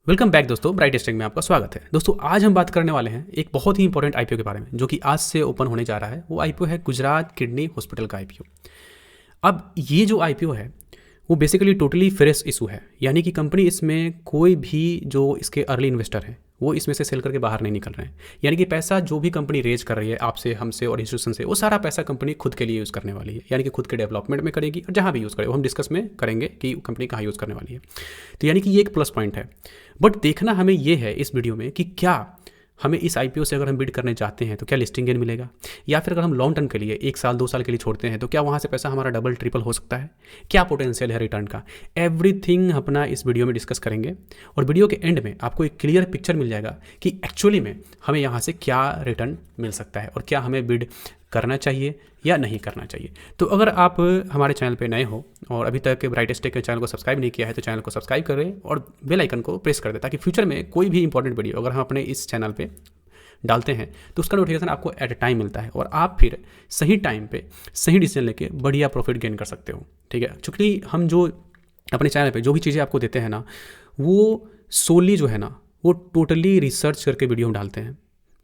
Welcome back दोस्तों, bright stake में आपका स्वागत है। दोस्तों आज हम बात करने वाले हैं एक बहुत ही इंपॉर्टेंट आईपीओ के बारे में जो कि आज से ओपन होने जा रहा है। वो आईपीओ है गुजरात किडनी हॉस्पिटल का आईपीओ। अब ये जो आईपीओ है वो बेसिकली टोटली फ्रेश इशू है, यानी कि कंपनी इसमें कोई भी जो इसके अर्ली इन्वेस्टर हैं वो इसमें से सेल करके बाहर नहीं निकल रहे हैं। यानी कि पैसा जो भी कंपनी रेज कर रही है आपसे, हमसे और इंस्टीट्यूशन से, वो सारा पैसा कंपनी खुद के लिए यूज़ करने वाली है, यानी कि खुद के डेवलपमेंट में करेगी और जहाँ भी यूज़ करे वो हम डिस्कस में करेंगे कि कंपनी कहाँ यूज़ करने वाली है। तो यानी कि ये एक प्लस पॉइंट है। बट देखना हमें ये है इस वीडियो में कि क्या हमें इस आईपीओ से अगर हम बिड करने जाते हैं तो क्या लिस्टिंग गेन मिलेगा, या फिर अगर हम लॉन्ग टर्म के लिए 1 साल 2 साल के लिए छोड़ते हैं तो क्या वहाँ से पैसा हमारा डबल ट्रिपल हो सकता है, क्या पोटेंशियल है रिटर्न का। एवरीथिंग अपना इस वीडियो में डिस्कस करेंगे और वीडियो के एंड में आपको एक क्लियर पिक्चर मिल जाएगा कि एक्चुअली में हमें यहाँ से क्या रिटर्न मिल सकता है और क्या हमें बिड करना चाहिए या नहीं करना चाहिए। तो अगर आप हमारे चैनल पे नए हो और अभी तक ब्राइट स्टेक के चैनल को सब्सक्राइब नहीं किया है तो चैनल को सब्सक्राइब करें और बेल आइकन को प्रेस कर दें, ताकि फ्यूचर में कोई भी इंपॉर्टेंट वीडियो अगर हम अपने इस चैनल पे डालते हैं तो उसका नोटिफिकेशन आपको एट अ टाइम मिलता है और आप फिर सही टाइम पे सही डिसीजन लेके बढ़िया प्रॉफिट गेन कर सकते हो। ठीक है, चूँकि हम जो अपने चैनल पे जो भी चीज़ें आपको देते हैं ना, वो सोली जो है ना वो टोटली रिसर्च करके वीडियो डालते हैं।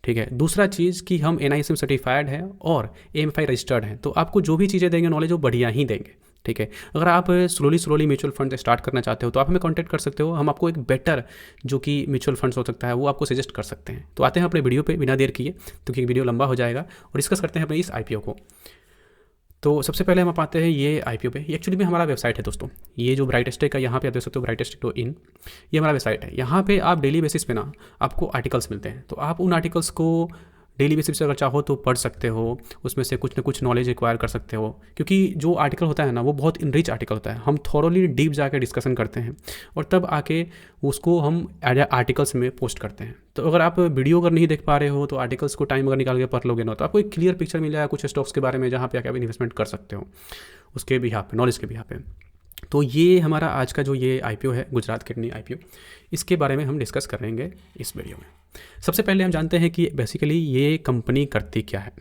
ठीक है, दूसरा चीज़ कि हम NISM सर्टिफाइड हैं और AMFI रजिस्टर्ड हैं, तो आपको जो भी चीज़ें देंगे नॉलेज वो बढ़िया ही देंगे। ठीक है, अगर आप स्लोली म्यूचुअल फंड स्टार्ट करना चाहते हो तो आप हमें कांटेक्ट कर सकते हो, हम आपको एक बेटर जो कि म्यूचुअल फंड्स हो सकता है वो आपको सजेस्ट कर सकते हैं। तो आते हैं अपने वीडियो पे बिना देर किए, क्योंकि वीडियो लंबा हो जाएगा, और डिस्कस करते हैं अपने इस आईपीओ को। तो सबसे पहले हम आप आते हैं ये आईपीओ पे। ये एक्चुअली में हमारा वेबसाइट है दोस्तों, ये जो ब्राइट स्टेक का यहाँ पे आप देख सकते हो brightstake.in, ये हमारा वेबसाइट है। यहाँ पे आप डेली बेसिस पे ना आपको आर्टिकल्स मिलते हैं, तो आप उन आर्टिकल्स को डेली बेसिस पे अगर चाहो तो पढ़ सकते हो, उसमें से कुछ ना कुछ नॉलेज एक्वायर कर सकते हो, क्योंकि जो आर्टिकल होता है ना वो बहुत इनरिच आर्टिकल होता है। हम थॉरोली डीप जाके डिस्कशन करते हैं और तब आके उसको हम आर्टिकल्स में पोस्ट करते हैं। तो अगर आप वीडियो अगर नहीं देख पा रहे हो तो आर्टिकल्स को टाइम अगर निकाल के पढ़ लोगे ना तो आपको एक क्लियर पिक्चर मिल जाएगा कुछ स्टॉक्स के बारे में, जहाँ पे आके आप इन्वेस्टमेंट कर सकते हो उसके बिहाफ पे, नॉलेज के बिहाफ पे। तो ये हमारा आज का जो ये आईपीओ है गुजरात किडनी आईपीओ, इसके बारे में हम डिस्कस करेंगे इस वीडियो में। सबसे पहले हम जानते हैं कि बेसिकली ये कंपनी करती क्या है।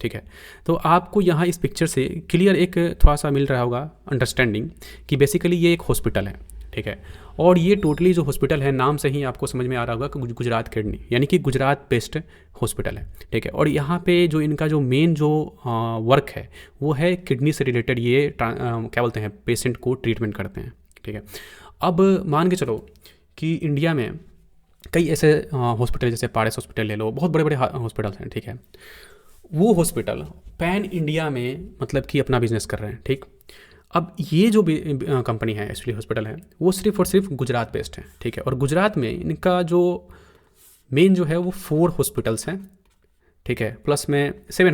ठीक है, तो आपको यहाँ इस पिक्चर से क्लियर एक थोड़ा सा मिल रहा होगा अंडरस्टैंडिंग कि बेसिकली ये एक हॉस्पिटल है। ठीक है, और ये टोटली जो हॉस्पिटल है, नाम से ही आपको समझ में आ रहा होगा कि गुजरात किडनी, यानी कि गुजरात बेस्ड हॉस्पिटल है। ठीक है, और यहाँ पे जो इनका जो मेन जो वर्क है वो है किडनी से रिलेटेड, ये क्या बोलते हैं, पेशेंट को ट्रीटमेंट करते हैं। ठीक है, अब मान के चलो कि इंडिया में कई ऐसे हॉस्पिटल, जैसे पारस हॉस्पिटल ले लो, बहुत बड़े बड़े हॉस्पिटल्स हैं। ठीक है, वो हॉस्पिटल पैन इंडिया में मतलब कि अपना बिजनेस कर रहे हैं। ठीक, अब ये जो कंपनी है एक्चुअली हॉस्पिटल है वो सिर्फ और सिर्फ गुजरात बेस्ड है। ठीक है, और गुजरात में इनका जो मेन जो है वो 4 हॉस्पिटल्स हैं। ठीक है, प्लस में 7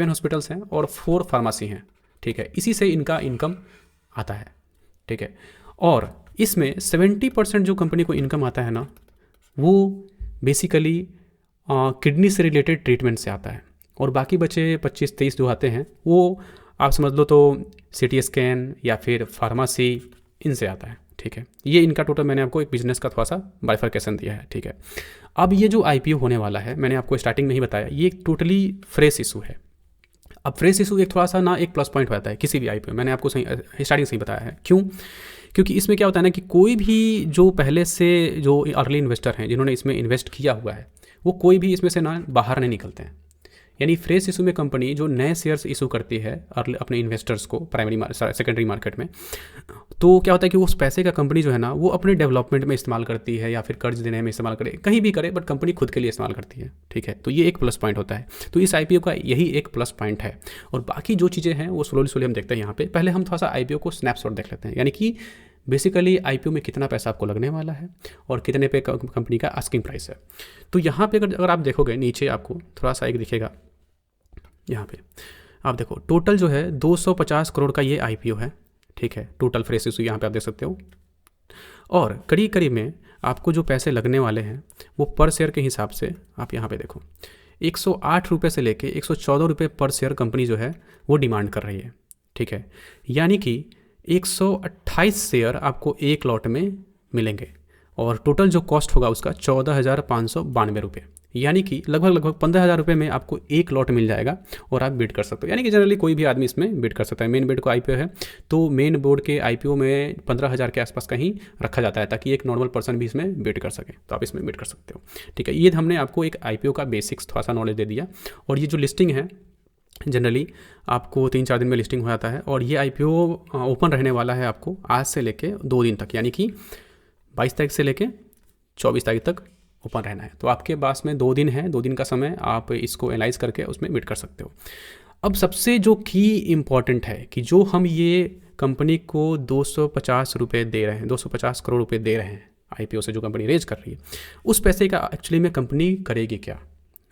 हॉस्पिटल्स हैं और 4 फार्मेसी हैं। ठीक है, इसी से इनका इनकम आता है। ठीक है, और इसमें 70% जो कंपनी को इनकम आता है ना वो बेसिकली किडनी से रिलेटेड ट्रीटमेंट से आता है, और बाकी बचे 25-23 जो आते हैं वो आप समझ लो तो CT स्कैन या फिर फार्मेसी, इनसे आता है। ठीक है, ये इनका टोटल मैंने आपको एक बिजनेस का थोड़ा सा बाइफर्केशन दिया है। ठीक है, अब ये जो आईपीओ होने वाला है मैंने आपको स्टार्टिंग में ही बताया, ये एक टोटली फ्रेश इशू है। अब फ्रेश इशू एक थोड़ा सा ना एक प्लस पॉइंट होता है किसी भी आईपीओ, मैंने आपको सही स्टार्टिंग से ही बताया है। क्यों? क्योंकि इसमें क्या होता है ना कि कोई भी जो पहले से जो अर्ली इन्वेस्टर हैं जिन्होंने इसमें इन्वेस्ट किया हुआ है वो कोई भी इसमें से ना बाहर नहीं निकलते हैं। यानी फ्रेश इशू में कंपनी जो नए शेयर्स इशू करती है अपने इन्वेस्टर्स को प्राइमरी सेकेंडरी मार्केट में, तो क्या होता है कि उस पैसे का कंपनी जो है ना वो अपने डेवलपमेंट में इस्तेमाल करती है या फिर कर्ज देने में इस्तेमाल करे, कहीं भी करे, बट कंपनी खुद के लिए इस्तेमाल करती है। ठीक है, तो ये एक प्लस पॉइंट होता है। तो इस आईपीओ का यही एक प्लस पॉइंट है, और बाकी जो चीज़ें हैं वो स्लोली हम देखते हैं। यहाँ पे पहले हम थोड़ा सा आईपीओ को स्नैपशॉट देख लेते हैं, यानी कि बेसिकली आईपीओ में कितना पैसा आपको लगने वाला है और कितने पे कंपनी का आस्किंग प्राइस है। तो यहाँ पे अगर आप देखोगे नीचे आपको थोड़ा सा एक दिखेगा, यहाँ पे आप देखो टोटल जो है 250 करोड़ का ये आईपीओ है। ठीक है, टोटल फ्रेश इशू यहाँ पे आप देख सकते हो, और करीब में आपको जो पैसे लगने वाले हैं वो पर शेयर के हिसाब से आप यहाँ पे देखो 108 रुपये से लेके 114 रुपये पर शेयर कंपनी जो है वो डिमांड कर रही है। ठीक है, यानी कि 128 शेयर आपको एक लॉट में मिलेंगे, और टोटल जो कॉस्ट होगा उसका 14,592 रुपये, यानी कि लगभग 15,000 रुपये में आपको एक लॉट मिल जाएगा और आप बिड कर सकते हो। यानी कि जनरली कोई भी आदमी इसमें बिड कर सकता है। मेन बोर्ड को IPO है तो मेन बोर्ड के IPO में 15,000 के आसपास कहीं रखा जाता है ताकि एक नॉर्मल पर्सन भी इसमें बिड कर सके, तो आप इसमें बिड कर सकते हो। ठीक है, ये हमने आपको एक IPO का बेसिक्स थोड़ा सा नॉलेज दे दिया। और ये जो लिस्टिंग है जनरली आपको 3-4 दिन में लिस्टिंग हो जाता है और ये IPO ओपन रहने वाला है आपको आज से लेके 2 दिन तक, यानी कि 22 तारीख से लेके 24 तारीख तक ओपन रहना है। तो आपके पास में 2 दिन है, 2 दिन का समय आप इसको एनालाइज करके उसमें बिड कर सकते हो। अब सबसे जो की इम्पॉर्टेंट है कि जो हम ये कंपनी को 250 रुपये दे रहे हैं, 250 करोड़ रुपये दे रहे हैं IPO से जो कंपनी रेज कर रही है, उस पैसे का एक्चुअली में कंपनी करेगी क्या।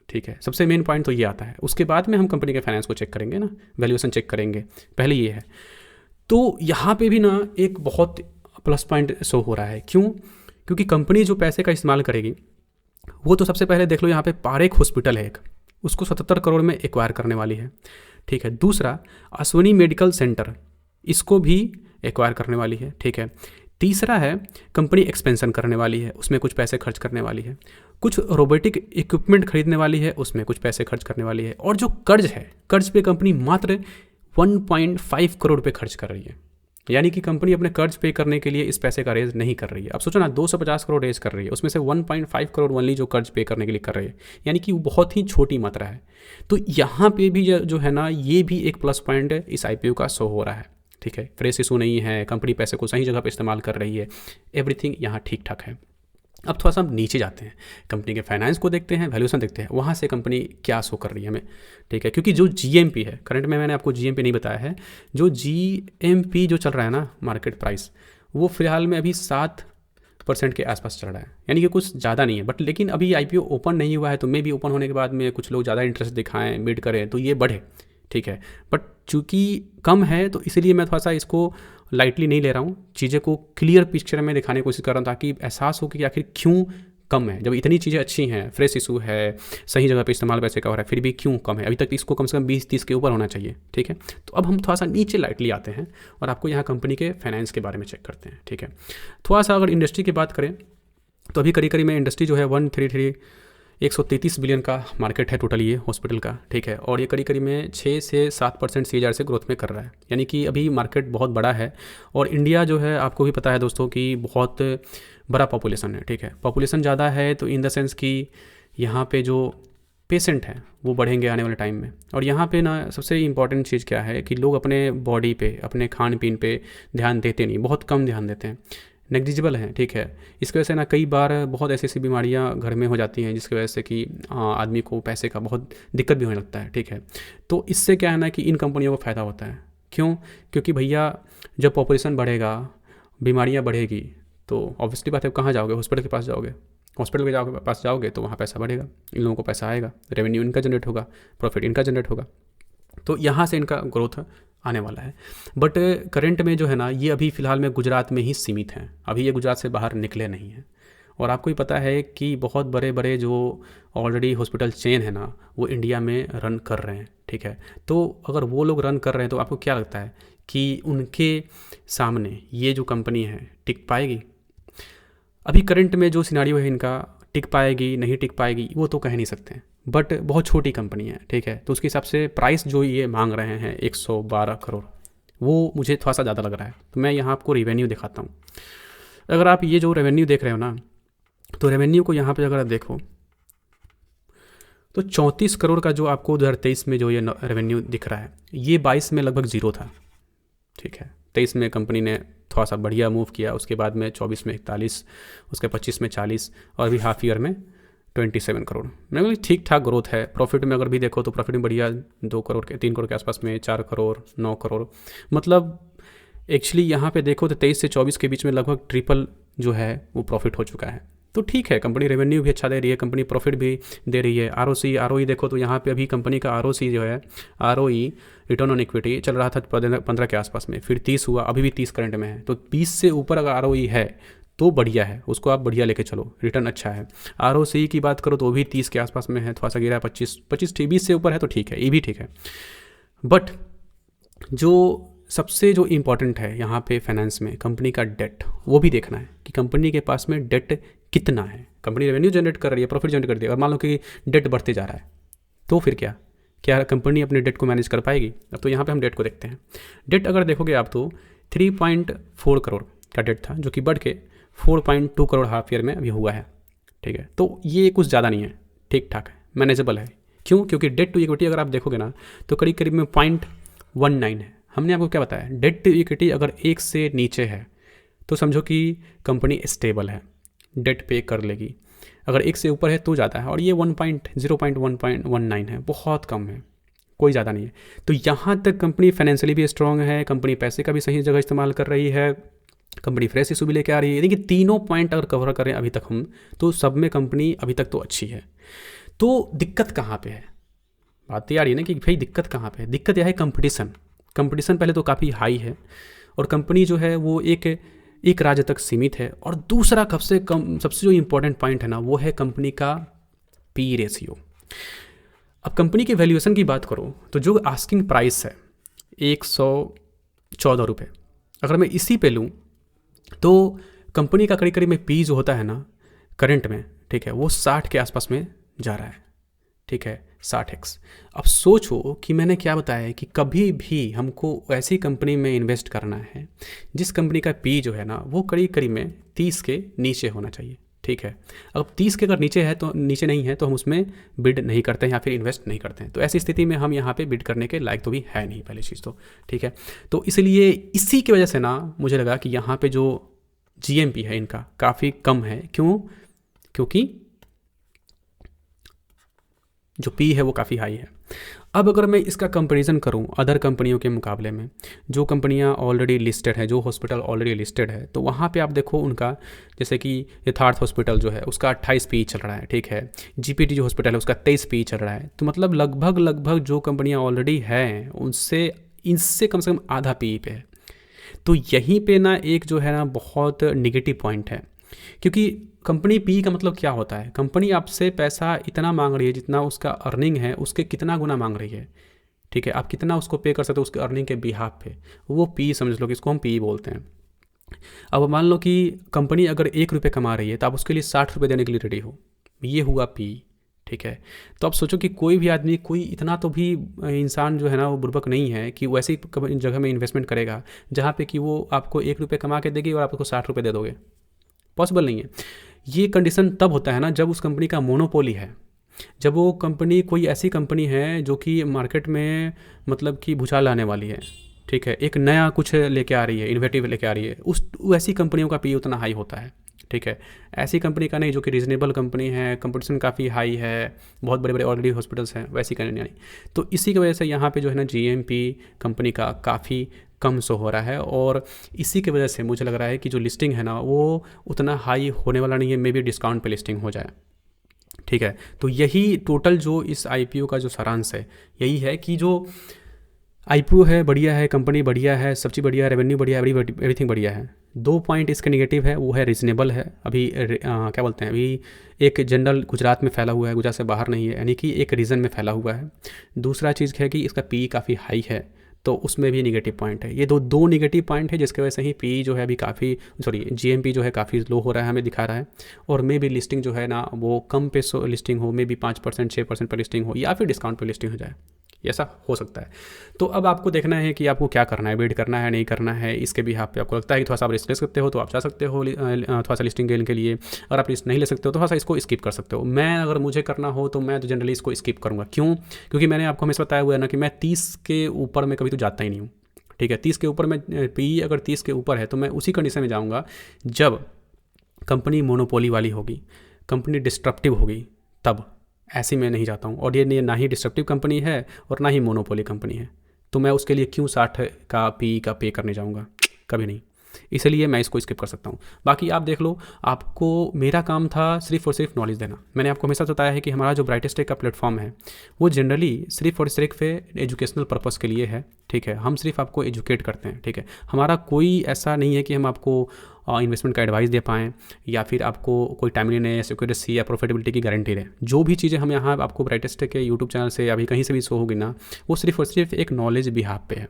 ठीक है, सबसे मेन पॉइंट तो ये आता है। उसके बाद में हम कंपनी के फाइनेंस को चेक करेंगे ना, वैल्यूएशन चेक करेंगे, पहले ये है। तो यहाँ पे भी ना एक बहुत प्लस पॉइंट शो हो रहा है। क्यों? क्योंकि कंपनी जो पैसे का इस्तेमाल करेगी वो तो सबसे पहले देख लो, यहाँ पे पारेख हॉस्पिटल है एक, उसको 77 करोड़ में एक्वायर करने वाली है। ठीक है, दूसरा अश्विनी मेडिकल सेंटर, इसको भी एक्वायर करने वाली है। ठीक है, तीसरा है कंपनी एक्सपेंशन करने वाली है, उसमें कुछ पैसे खर्च करने वाली है, कुछ रोबोटिक इक्विपमेंट खरीदने वाली है, उसमें कुछ पैसे खर्च करने वाली है। और जो कर्ज है, कर्ज पे कंपनी मात्र 1.5 करोड़ रुपये खर्च कर रही है। यानी कि कंपनी अपने कर्ज पे करने के लिए इस पैसे का रेज नहीं कर रही है। अब सोचो ना, 250 करोड़ रेज कर रही है, उसमें से 1.5 करोड़ ओनली जो कर्ज पे करने के लिए कर रही है, यानी कि वो बहुत ही छोटी मात्रा है। तो यहाँ पे भी जो है ना, ये भी एक प्लस पॉइंट इस IPO का शो हो रहा है। ठीक है, फ्रेश इशू नहीं है, कंपनी पैसे को सही जगह पे इस्तेमाल कर रही है, एवरीथिंग यहाँ ठीक ठाक है। अब थोड़ा सा हम नीचे जाते हैं, कंपनी के फाइनेंस को देखते हैं, वैल्यूएशन देखते हैं, वहाँ से कंपनी क्या शो कर रही है हमें। ठीक है, क्योंकि जो GMP है, करंट में मैंने आपको GMP नहीं बताया है, जो GMP जो चल रहा है ना, मार्केट प्राइस, वो फिलहाल में अभी 7% के आसपास चल रहा है, यानी कि कुछ ज़्यादा नहीं है। बट लेकिन अभी IPO ओपन नहीं हुआ है, तो मे भी ओपन होने के बाद में कुछ लोग ज़्यादा इंटरेस्ट दिखाएं, बिड करें, तो ये बढ़े। ठीक है, बट चूँकि कम है तो इसीलिए मैं थोड़ा सा इसको लाइटली नहीं ले रहा हूँ, चीज़ें को क्लियर पिक्चर में दिखाने की कोशिश कर रहा हूँ ताकि एहसास हो कि आखिर क्यों कम है। जब इतनी चीज़ें अच्छी हैं, फ्रेश इशू है, सही जगह पे इस्तेमाल पैसे का हो रहा है, फिर भी क्यों कम है। अभी तक इसको कम से कम 20-30 के ऊपर होना चाहिए। ठीक है, तो अब हम थोड़ा सा नीचे लाइटली आते हैं और आपको यहाँ कंपनी के फाइनेंस के बारे में चेक करते हैं। ठीक है, थोड़ा सा अगर इंडस्ट्री की बात करें तो अभी करीब में इंडस्ट्री जो है 133 बिलियन का मार्केट है टोटल ये हॉस्पिटल का। ठीक है, और ये करीब में 6 से 7% CAGR से ग्रोथ में कर रहा है, यानी कि अभी मार्केट बहुत बड़ा है। और इंडिया जो है, आपको भी पता है दोस्तों कि बहुत बड़ा पॉपुलेशन है। ठीक है, पॉपुलेशन ज़्यादा है तो इन द सेंस कि यहाँ पे जो पेशेंट हैं वो बढ़ेंगे आने वाले टाइम में। और यहाँ पे ना सबसे इंपॉर्टेंट चीज़ क्या है कि लोग अपने बॉडी पे, अपने खान पीन पे ध्यान देते नहीं, बहुत कम ध्यान देते हैं, नेग्लिजिबल हैं। ठीक है, इसकी वजह से ना कई बार बहुत ऐसी बीमारियां घर में हो जाती हैं जिसकी वजह से कि आदमी को पैसे का बहुत दिक्कत भी होने लगता है। ठीक है, तो इससे क्या है ना कि इन कंपनियों को फ़ायदा होता है। क्यों? क्योंकि भैया जब पॉपुलेशन बढ़ेगा, बीमारियां बढ़ेगी, तो ऑब्वियसली बात है कहाँ जाओगे? हॉस्पिटल के पास जाओगे। हॉस्पिटल के पास जाओगे तो वहाँ पैसा बढ़ेगा, इन लोगों को पैसा आएगा, रेवेन्यू इनका जनरेट होगा, प्रॉफिट इनका जनरेट होगा, तो यहाँ से इनका ग्रोथ आने वाला है। बट करंट में जो है ना, ये अभी फ़िलहाल में गुजरात में ही सीमित हैं, अभी ये गुजरात से बाहर निकले नहीं हैं। और आपको ही पता है कि बहुत बड़े बड़े जो ऑलरेडी हॉस्पिटल चेन है ना, वो इंडिया में रन कर रहे हैं। ठीक है, तो अगर वो लोग रन कर रहे हैं तो आपको क्या लगता है कि उनके सामने ये जो कंपनी है टिक पाएगी? अभी करंट में जो सिनारियो है इनका, टिक पाएगी नहीं टिक पाएगी वो तो कह नहीं सकते, बट बहुत छोटी कंपनी है। ठीक है, तो उसके हिसाब से प्राइस जो ये मांग रहे हैं 112 करोड़, वो मुझे थोड़ा सा ज़्यादा लग रहा है। तो मैं यहाँ आपको रेवेन्यू दिखाता हूँ। अगर आप ये जो रेवेन्यू देख रहे हो ना, तो रेवेन्यू को यहाँ पे अगर आप देखो तो 34 करोड़ का जो आपको 2023 में जो ये रेवेन्यू दिख रहा है, ये 22 में लगभग ज़ीरो था। ठीक है, 23 में कंपनी ने थोड़ा सा बढ़िया मूव किया, उसके बाद में 24 में 41, उसके 25 में 40 और अभी हाफ ईयर में 27 करोड़। मैं बोली ठीक ठाक ग्रोथ है। प्रॉफिट में अगर भी देखो तो प्रॉफिट में बढ़िया 2 करोड़ के 3 करोड़ के आसपास में, 4 करोड़ 9 करोड़, मतलब एक्चुअली यहाँ पे देखो तो 23 से 24 के बीच में लगभग ट्रिपल जो है वो प्रॉफिट हो चुका है। तो ठीक है, कंपनी रेवेन्यू भी अच्छा दे रही है, कंपनी प्रॉफिट भी दे रही है। ROE देखो तो यहाँ पे अभी कंपनी का ROC जो है, ROE रिटर्न ऑन इक्विटी चल रहा था 15 के आसपास में, फिर 30 हुआ, अभी भी 30 करंट में है। तो 20 से ऊपर अगर ROE है तो बढ़िया है, उसको आप बढ़िया लेके चलो, रिटर्न अच्छा है। ROC की बात करो तो वो भी 30 के आसपास में है, थोड़ा सा गिरा है 25 से ऊपर है तो ठीक है, ये भी ठीक है। बट जो सबसे जो इम्पोर्टेंट है यहाँ पे फाइनेंस में, कंपनी का डेट, वो भी देखना है कि कंपनी के पास में डेट कितना है। कंपनी रेवेन्यू जनरेट कर रही है, प्रॉफिट जनरेट कर रही है, और मान लो कि डेट बढ़ते जा रहा है, तो फिर क्या कंपनी अपने डेट को मैनेज कर पाएगी? अब तो यहाँ पे हम डेट को देखते हैं। डेट अगर देखोगे आप तो 3.4 करोड़ का डेट था, जो कि बढ़ के 4.2 करोड़ हाफ ईयर में अभी हुआ है। ठीक है, तो ये कुछ ज़्यादा नहीं है, ठीक ठाक है, मैनेजेबल है। क्यों? क्योंकि डेट टू इक्विटी अगर आप देखोगे ना तो करीब करीब में 0.19 है। हमने आपको क्या बताया, डेट टू इक्विटी अगर 1 से नीचे है तो समझो कि कंपनी स्टेबल है, डेट पे कर लेगी। अगर 1 से ऊपर है तो ज़्यादा है, और ये 0.19 है, बहुत कम है, कोई ज़्यादा नहीं है। तो यहाँ तक कंपनी फाइनेंशियली भी स्ट्रांग है, कंपनी पैसे का भी सही जगह इस्तेमाल कर रही है, कंपनी फ्रेश इशू भी लेके आ रही है। देखिए तीनों पॉइंट अगर कवर करें अभी तक हम, तो सब में कंपनी अभी तक तो अच्छी है। तो दिक्कत कहाँ पे है? बात ये आ रही है ना कि भाई दिक्कत कहाँ पे है? दिक्कत यह है कंपटीशन पहले तो काफ़ी हाई है, और कंपनी जो है वो एक राज्य तक सीमित है। और दूसरा सबसे जो इम्पोर्टेंट पॉइंट है ना, वो है कंपनी का पी रेशियो। अब कंपनी के वैल्यूएशन की बात करो तो जो आस्किंग प्राइस है 114 रुपये, अगर मैं इसी पे लूँ तो कंपनी का करीब करीब में पी जो होता है ना करंट में, ठीक है, वो 60 के आसपास में जा रहा है। ठीक है, 60x। अब सोचो कि मैंने क्या बताया है कि कभी भी हमको ऐसी कंपनी में इन्वेस्ट करना है जिस कंपनी का पी जो है ना वो करीब करीब में 30 के नीचे होना चाहिए। ठीक है, अब 30 के अगर नीचे नहीं है तो हम उसमें बिड नहीं करते हैं या फिर इन्वेस्ट नहीं करते हैं। तो ऐसी स्थिति में हम यहाँ पे बिड करने के लायक तो भी है नहीं, पहली चीज़ तो। ठीक है, तो इसलिए इसी की वजह से ना मुझे लगा कि यहाँ पे जो GMP है इनका काफ़ी कम है। क्यों? क्योंकि जो पी है वो काफ़ी हाई है। अब अगर मैं इसका कंपैरिजन करूं अदर कंपनियों के मुकाबले में, जो कंपनियां ऑलरेडी लिस्टेड है, जो हॉस्पिटल ऑलरेडी लिस्टेड है, तो वहाँ पे आप देखो उनका, जैसे कि यथार्थ हॉस्पिटल जो है उसका 28 पी चल रहा है। ठीक है, GPT जो हॉस्पिटल है उसका 23 पी चल रहा है। तो मतलब लगभग जो कंपनियाँ ऑलरेडी हैं उनसे इनसे कम से कम आधा पी पे है। तो यहीं पे ना एक जो है ना बहुत निगेटिव पॉइंट है, क्योंकि कंपनी पी का मतलब क्या होता है? कंपनी आपसे पैसा इतना मांग रही है जितना उसका अर्निंग है उसके कितना गुना मांग रही है। ठीक है, आप कितना उसको पे कर सकते हो उसके अर्निंग के बिहाफ पे, वो पी समझ लो कि इसको हम पी बोलते हैं। अब मान लो कि कंपनी अगर 1 रुपये कमा रही है तो आप उसके लिए 60 रुपये देने के लिए रेडी हो, ये हुआ पी। ठीक है, तो आप सोचो कि कोई भी आदमी, कोई इतना तो भी इंसान जो है ना वो बुर्बक नहीं है कि वैसी जगह में इन्वेस्टमेंट करेगा जहाँ पे कि वो आपको 1 रुपये कमा के देगी और आप उसको 60 रुपये दे दोगे। पॉसिबल नहीं है। ये कंडीशन तब होता है ना जब उस कंपनी का मोनोपोली है, जब वो कंपनी कोई ऐसी कंपनी है जो कि मार्केट में मतलब कि भूचाल लाने वाली है। ठीक है, एक नया कुछ लेके आ रही है, इन्वेटिव लेके आ रही है, वैसी कंपनियों का पी उतना हाई होता है। ठीक है, ऐसी कंपनी का नहीं जो कि रीजनेबल कंपनी है, कंपटीशन काफ़ी हाई है, बहुत बड़े बड़े ऑलरेडी हॉस्पिटल्स हैं, वैसी कंपनी नहीं। तो इसी की वजह से यहाँ पे जो है ना GMP कंपनी का काफ़ी कम शो हो रहा है, और इसी की वजह से मुझे लग रहा है कि जो लिस्टिंग है ना वो उतना हाई होने वाला नहीं है, मे बी डिस्काउंट पे लिस्टिंग हो जाए। ठीक है, तो यही टोटल जो इस IPO का जो सारांश है यही है कि जो IPO है बढ़िया है, कंपनी बढ़िया है, सब चीज़ बढ़िया है, रेवेन्यू बढ़िया है, एवरीथिंग बढ़िया है। 2 पॉइंट इसके नेगेटिव है, वो है रीजनेबल है। अभी क्या बोलते हैं, अभी एक जनरल गुजरात में फैला हुआ है, गुजरात से बाहर नहीं है, यानी कि एक रीजन में फैला हुआ है। दूसरा चीज़ है कि इसका पी काफ़ी हाई है, तो उसमें भी निगेटिव पॉइंट है। ये दो निगेटिव पॉइंट है जिसकी वजह से ही पी जो है अभी काफ़ी GMP जो है काफ़ी लो हो रहा है, हमें दिखा रहा है। और मे भी लिस्टिंग जो है ना वो कम पे लिस्टिंग हो, मे बी 5% 6% पर लिस्टिंग हो, या फिर डिस्काउंट पे लिस्टिंग हो जाए, ऐसा हो सकता है। तो अब आपको देखना है कि आपको क्या करना है, बिड करना है नहीं करना है। इसके भी पे आपको लगता है कि थोड़ा सा आप रिस्क ले सकते हो तो आप जा सकते हो थोड़ा सा लिस्टिंग गेन के लिए। अगर आप रिस्क नहीं ले सकते हो तो थोड़ा सा इसको स्किप कर सकते हो। मैं अगर मुझे करना हो तो मैं तो जनरली इसको स्किप करूँगा। क्यों? क्योंकि मैंने आपको हमेशा बताया हुआ है ना कि मैं 30 के ऊपर में कभी तो जाता ही नहीं हूँ। ठीक है, 30 के ऊपर में पी अगर 30 के ऊपर है तो मैं उसी कंडीशन में जाऊँगा जब कंपनी मोनोपोली वाली होगी, कंपनी डिस्ट्रप्टिव होगी, तब। ऐसी मैं नहीं जाता हूँ। और ये ना ही डिस्ट्रप्टिव कंपनी है और ना ही मोनोपोली कंपनी है, तो मैं उसके लिए क्यों 60 का पी का पे करने जाऊँगा? कभी नहीं। इसलिए मैं इसको स्किप कर सकता हूँ। बाकी आप देख लो, आपको मेरा काम था सिर्फ और सिर्फ नॉलेज देना। मैंने आपको हमेशा बताया है कि हमारा जो ब्राइटेस्ट टेक का प्लेटफॉर्म है वो जनरली सिर्फ और सिर्फ एजुकेशनल पर्पस के लिए है। ठीक है, हम सिर्फ आपको एजुकेट करते हैं। ठीक है, हमारा कोई ऐसा नहीं है कि हम आपको इन्वेस्टमेंट का एडवाइस दे पाएँ या फिर आपको कोई टाइमलीनेस, एक्यूरेसी या प्रॉफिटेबिलिटी की गारंटी दें। जो भी चीज़ें हम यहाँ आपको ब्राइटेस्ट टेक के यूट्यूब चैनल से या भी कहीं से भी शो होगी ना, वो सिर्फ और सिर्फ एक नॉलेज बिहाफ पे है।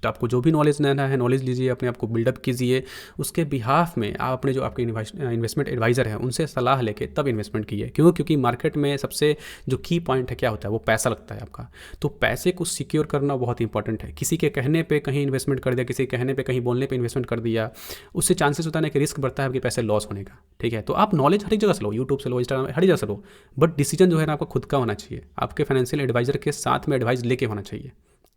तो आपको जो भी नॉलेज लेना है नॉलेज लीजिए, अपने आप को बिल्डअप कीजिए, उसके बिहाफ में आप अपने जो आपके इन्वेस्टमेंट एडवाइज़र हैं उनसे सलाह लेके तब इन्वेस्टमेंट कीजिए। क्यों? क्योंकि मार्केट में सबसे जो की पॉइंट है क्या होता है, वो पैसा लगता है आपका। तो पैसे को सिक्योर करना बहुत इंपॉर्टेंट है। किसी के कहने पे कहीं इन्वेस्टमेंट कर दिया, किसी के कहने पे कहीं बोलने पे इन्वेस्टमेंट कर दिया, उससे चांसेस होता है कि रिस्क बढ़ता है कि पैसे लॉस होने का। ठीक है, तो आप नॉलेज हर एक जगह से लो, यूट्यूब से लो, इंस्टाग्राम हर जगह से लो, बट डिसीजन जो है ना आपका खुद का होना चाहिए। आपके फाइनेंशियल एडवाइजर के साथ में एडवाइस लेके होना चाहिए।